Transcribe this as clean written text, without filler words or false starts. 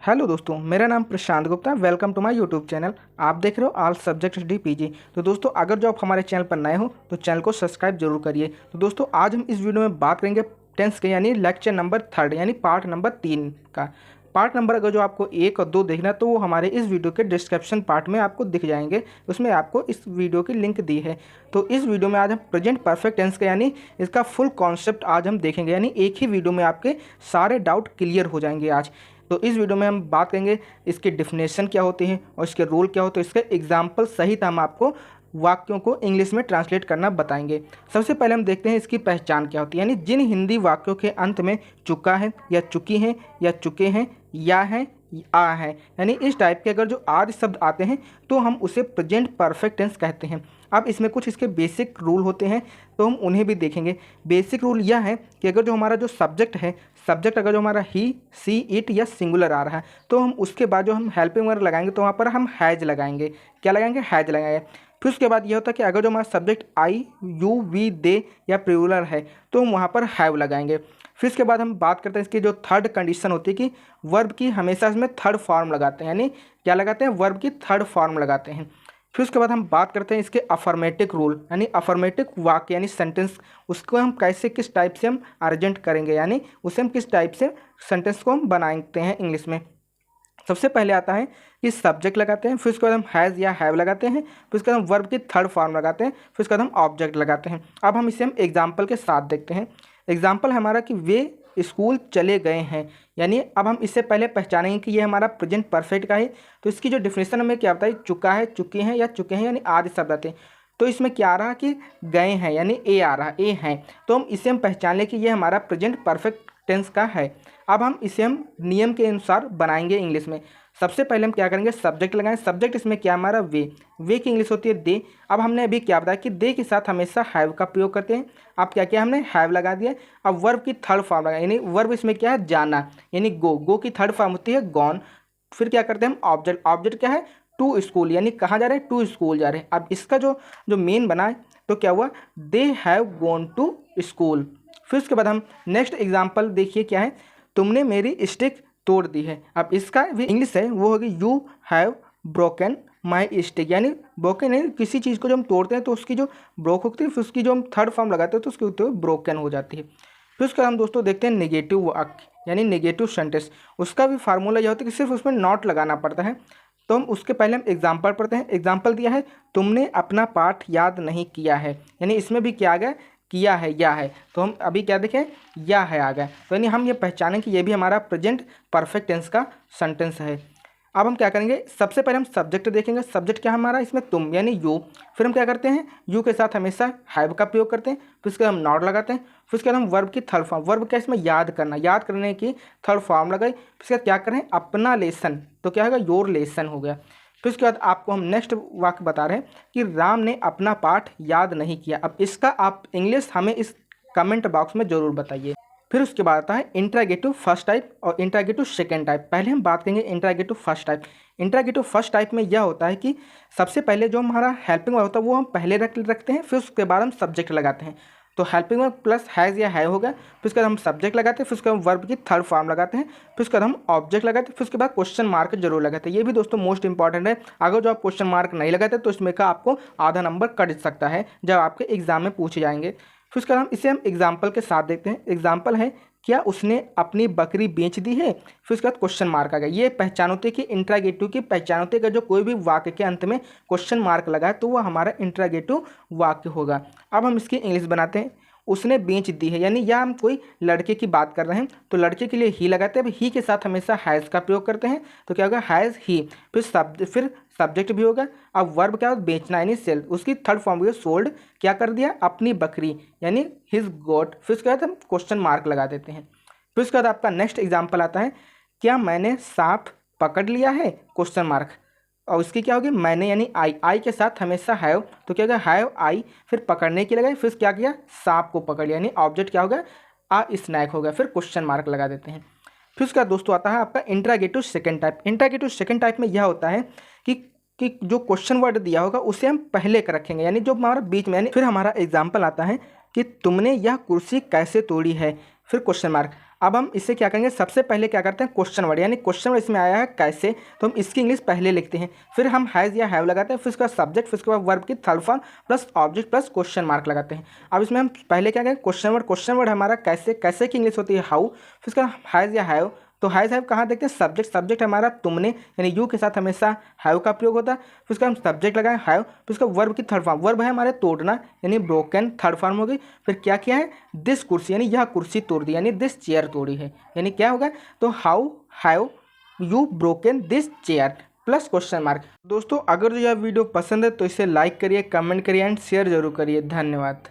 Hello दोस्तों, मेरा नाम Prashant Gupta. Welcome to my YouTube channel. आप देख रहे हो ऑल सब्जेक्ट्स DPG। तो दोस्तों, अगर जो आप हमारे चैनल पर नए हो तो चैनल को सब्सक्राइब जरूर करिए। तो दोस्तों, आज हम इस वीडियो में बात करेंगे टेंस के यानी लेक्चर नंबर 3 यानी पार्ट नंबर 3 का। पार्ट नंबर अगर जो आपको 1 और 2 देखना है तो वो हमारे इस वीडियो के डिस्क्रिप्शन पार्ट में आपको दिख जाएंगे। उसमें आपको इस वीडियो की लिंक दी है। तो इस वीडियो में आज हम प्रेजेंट परफेक्ट टेंस का यानी इसका फुल कॉन्सेप्ट आज हम देखेंगे। यानी एक ही वीडियो में आपके सारे डाउट क्लियर हो जाएंगे आज। तो इस वीडियो में हम बात करेंगे इसकी डिफिनेशन क्या होती है और इसके रूल क्या होते हैं, इसके एग्जाम्पल सहित हम आपको वाक्यों को इंग्लिश में ट्रांसलेट करना बताएंगे। सबसे पहले हम देखते हैं इसकी पहचान क्या होती है। यानी जिन हिंदी वाक्यों के अंत में चुका है या चुकी हैं या चुके हैं या हैं आ है, यानी इस टाइप के अगर जो आदि शब्द आते हैं तो हम उसे प्रेजेंट परफेक्ट टेंस कहते हैं। अब इसमें कुछ इसके बेसिक रूल होते हैं तो हम उन्हें भी देखेंगे। बेसिक रूल यह है कि अगर जो हमारा जो सब्जेक्ट है, सब्जेक्ट अगर जो हमारा ही, सी, इट या सिंगुलर आ रहा है तो हम उसके बाद जो हम हेल्पिंग वर्ब लगाएंगे तो वहाँ पर हम हैज लगाएंगे। क्या लगाएंगे? हैज लगाएंगे। फिर उसके बाद यह होता है कि अगर जो हमारा सब्जेक्ट आई, यू, वी, दे या प्लूरल है तो हम वहाँ पर हैव लगाएंगे। फिर इसके बाद हम बात करते हैं इसकी जो थर्ड कंडीशन होती है कि वर्ब की हमेशा इसमें थर्ड फॉर्म लगाते हैं। यानी क्या लगाते हैं? वर्ब की थर्ड फॉर्म लगाते हैं। फिर उसके बाद हम बात करते हैं इसके अफर्मेटिव रूल यानी अफर्मेटिव वाक्य यानी सेंटेंस, उसको हम कैसे किस टाइप से हम अर्जेंट करेंगे, यानी उसे हम किस टाइप से सेंटेंस को हम बनाते हैं इंग्लिश में। सबसे पहले आता है कि सब्जेक्ट लगाते हैं, फिर उसके बाद हम हैज़ या हैव लगाते हैं, फिर उसके बाद हम वर्ब की थर्ड फॉर्म लगाते हैं, फिर उसके बाद हम ऑब्जेक्ट लगाते हैं। अब हम इसे हम एग्जाम्पल के साथ देखते हैं। एग्जाम्पल हमारा कि वे स्कूल चले गए हैं। यानी अब हम इससे पहले पहचानेंगे कि ये हमारा प्रेजेंट परफेक्ट का है। तो इसकी जो डिफिनेशन हमें क्या बताई, चुका है, चुके हैं या चुके हैं यानी आदि शब्द आते हैं। तो इसमें क्या आ रहा है कि गए हैं यानी ए आ रहा है, ए हैं। तो हम इसे हम पहचान लें कि ये हमारा प्रेजेंट परफेक्ट टेंस का है। अब हम इसे हम नियम के अनुसार बनाएंगे इंग्लिश में। सबसे पहले हम क्या करेंगे, सब्जेक्ट लगाएं। सब्जेक्ट इसमें क्या हमारा वे की इंग्लिश होती है दे। अब हमने अभी क्या बताया कि दे के साथ हमेशा हैव का प्रयोग करते हैं। अब क्या किया हमने, हैव लगा दिया। अब वर्ब की थर्ड फॉर्म लगा, यानी वर्ब इसमें क्या है, जाना, यानी गो की थर्ड फॉर्म होती है गॉन। फिर क्या करते हैं हम, ऑब्जेक्ट। ऑब्जेक्ट क्या है, टू स्कूल, यानी कहाँ जा रहे हैं, टू स्कूल जा रहे हैं। अब इसका जो मेन बना है तो क्या हुआ, they have gone to school. फिर उसके बाद हम नेक्स्ट एग्जाम्पल देखिए क्या है, तुमने मेरी स्टिक तोड़ दी है। अब इसका भी इंग्लिश है वो होगी you have broken my stick. यानी ब्रोकन है किसी चीज़ को जो हम तोड़ते हैं तो उसकी जो ब्रोक होती है, फिर उसकी जो हम थर्ड फॉर्म लगाते हैं तो उसकी होती है ब्रोकन हो जाती है। फिर उसका हम दोस्तों देखते हैं नेगेटिव वाक्य यानी नेगेटिव सेंटेंस। उसका भी फार्मूला यह होता है कि सिर्फ उसमें नॉट लगाना पड़ता है। तो हम उसके पहले हम एग्जाम्पल पढ़ते हैं। एग्जाम्पल दिया है, तुमने अपना पाठ याद नहीं किया है। यानी इसमें भी क्या आ गया, किया है या है। तो हम अभी क्या देखें, या है आ गया। तो यानी हम ये पहचानें कि ये भी हमारा प्रेजेंट परफेक्ट टेंस का सेंटेंस है। अब हम क्या करेंगे, सबसे पहले हम सब्जेक्ट देखेंगे। सब्जेक्ट क्या हमारा, इसमें तुम यानी यू। फिर हम क्या करते हैं, यू के साथ हमेशा हैव का प्रयोग करते हैं। फिर उसके बाद हम नॉट लगाते हैं। फिर उसके बाद हम वर्ब की थर्ड फॉर्म, वर्ब क्या इसमें याद करना, याद करने की थर्ड फॉर्म लगाई। फिर उसके बाद क्या करें, अपना लेसन, तो क्या होगा, योर लेसन हो गया। फिर उसके बाद आपको हम नेक्स्ट वाक्य बता रहे हैं कि राम ने अपना पाठ याद नहीं किया। अब इसका आप इंग्लिश हमें इस कमेंट बॉक्स में ज़रूर बताइए। फिर उसके बाद आता है इंट्रागेटिव फर्स्ट टाइप और इंट्रागेटिव सेकेंड टाइप। पहले हम बात करेंगे interrogative first type. Interrogative first type में यह होता है कि सबसे पहले जो हमारा हेल्पिंग वर्ब होता है वो हम पहले रखते हैं, फिर उसके बाद हम सब्जेक्ट लगाते हैं। तो हेल्पिंग वर्ब प्लस हैज़ या है होगा। फिर उसके बाद हम सब्जेक्ट लगाते हैं, फिर उसके बाद वर्ब की थर्ड फॉर्म लगाते हैं, फिर उसके बाद हम ऑब्जेक्ट लगाते हैं, फिर उसके बाद क्वेश्चन मार्क जरूर लगाते हैं। ये भी दोस्तों मोस्ट इंपॉर्टेंट है। अगर जो आप क्वेश्चन मार्क नहीं लगाते तो इसमें का आपको आधा नंबर कट सकता है जब आपके एग्जाम में पूछे जाएंगे। फिर उसके बाद हम एग्जाम्पल के साथ देखते हैं। एग्जाम्पल है, क्या उसने अपनी बकरी बेच दी है। फिर उसके बाद क्वेश्चन मार्क आ गया। ये पहचान होती है कि इंट्रागेटिव की पहचान होती है कि जो कोई भी वाक्य के अंत में क्वेश्चन मार्क लगा है तो वह हमारा इंट्रागेटिव वाक्य होगा। अब हम इसकी इंग्लिश बनाते हैं। उसने बेच दी है, यानी या हम कोई लड़के की बात कर रहे हैं तो लड़के के लिए ही लगाते हैं। अब ही के साथ हमेशा हैज़ का प्रयोग करते हैं तो क्या होगा, हैज़ ही। फिर सब्जेक्ट भी होगा। अब वर्ब क्या होगा, बेचना यानी सेल। उसकी थर्ड फॉर्म हुई सोल्ड, क्या कर दिया, अपनी बकरी यानी हिज गोट। फिर उसके बाद हम क्वेश्चन मार्क लगा देते हैं। फिर उसके बाद आपका नेक्स्ट एग्जाम्पल आता है, क्या मैंने सांप पकड़ लिया है, क्वेश्चन मार्क। और उसकी क्या होगी, मैंने यानी आई के साथ हमेशा हैव, तो क्या होगा, हैव आई। फिर पकड़ने की लगाई, फिर क्या किया, सांप को पकड़ लिया, यानी ऑब्जेक्ट क्या होगा, स्नैक हो गया। फिर क्वेश्चन मार्क लगा देते हैं। फिर उसका दोस्तों आता है आपका interrogative second type. Interrogative second type में यह होता है कि जो क्वेश्चन वर्ड दिया होगा उसे हम पहले कर रखेंगे, यानी जो हमारा बीच में, यानी फिर हमारा एग्जाम्पल आता है कि तुमने यह कुर्सी कैसे तोड़ी है, फिर क्वेश्चन मार्क। अब हम इससे क्या करेंगे, सबसे पहले क्या करते हैं क्वेश्चन वर्ड, यानी क्वेश्चन वर्ड इसमें आया है कैसे, तो हम इसकी इंग्लिश पहले लिखते हैं, फिर हम हैज़ या हैव लगाते हैं, फिर उसका सब्जेक्ट, फिर उसके बाद वर्ब की third form plus object plus question mark लगाते हैं। अब इसमें हम पहले क्या करेंगे क्वेश्चन वर्ड हमारा कैसे, कैसे की इंग्लिश होती है हाउ, फिर उसका हैज़ या हैव, तो हैज़ हैव कहाँ देखते हैं सब्जेक्ट, सब्जेक्ट हमारा तुमने, यानी यू के साथ हमेशा हैव का प्रयोग होता है, फिर उसका हम सब्जेक्ट लगाएं हैव, फिर उसका वर्ब की थर्ड फॉर्म, वर्ब है हमारे तोड़ना यानी ब्रोकन, थर्ड फॉर्म हो गई, फिर क्या किया है दिस कुर्सी, यानी यह कुर्सी तोड़ दी, यानी दिस चेयर तोड़ी है, यानी क्या होगा, तो how have you broken this chair plus question mark. दोस्तों अगर यह वीडियो पसंद है तो इसे लाइक करिए, कमेंट करिए एंड शेयर जरूर करिए। धन्यवाद।